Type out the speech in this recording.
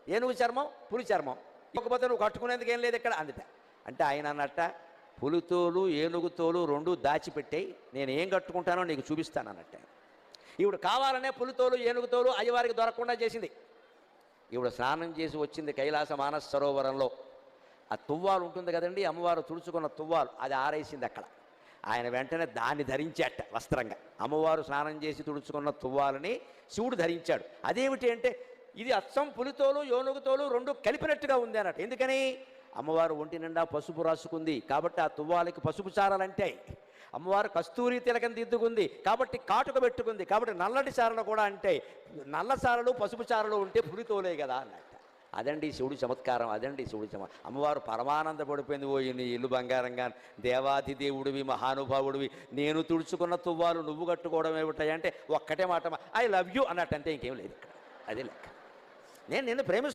ఏనుగు చర్మం పులి చర్మం, ఇకపోతే నువ్వు కట్టుకునేందుకు ఏం లేదు ఇక్కడ అందుట. అంటే ఆయన అన్నట్ట, పులితోలు ఏనుగుతోలు రెండు దాచిపెట్టాయి, నేను ఏం కట్టుకుంటానో నీకు చూపిస్తాను అన్నట్టు. ఈవిడ కావాలనే పులితోలు ఏనుగుతోలు అయ్యవారికి దొరకకుండా చేసింది. ఈవిడ స్నానం చేసి వచ్చింది కైలాస మానస సరోవరంలో. ఆ తువ్వాలు ఉంటుంది కదండి, అమ్మవారు తుడుచుకున్న తువ్వాలు, అది ఆరేసింది అక్కడ. ఆయన వెంటనే దాన్ని ధరించాట వస్త్రంగా. అమ్మవారు స్నానం చేసి తుడుచుకున్న తువ్వాలని శివుడు ధరించాడు. అదేమిటి అంటే ఇది అచ్చం పులితోలు ఏనుగుతోలు రెండు కలిపినట్టుగా ఉంది అన్నట్టు. ఎందుకని? అమ్మవారు ఒంటి నిండా పసుపు రాసుకుంది కాబట్టి ఆ తువ్వాలకి పసుపు చారలంటే, అమ్మవారు కస్తూరి తిలకం దిద్దుకుంది కాబట్టి కాటుక పెట్టుకుంది కాబట్టి నల్లటి చారలు కూడా అంటే, నల్ల చారలు పసుపు చారలు ఉంటే పులితోలే కదా అన్నట్టు. అదండి శివుడి చమత్కారం, అదండి శివుడి అమ్మవారు పరమానంద పడిపోయింది. ఓ నీ ఇల్లు బంగారంగా, దేవాది దేవుడివి, మహానుభావుడివి, నేను తుడుచుకున్న తువ్వాలు నువ్వు కట్టుకోవడం ఏమిటాయి అంటే ఒక్కటే మాట, ఐ లవ్ యూ అన్నట్టు, అంతే, ఇంకేం లేదు ఇక్కడ. అదే లెక్క. నేను నిన్ను ప్రేమిస్తున్నాను.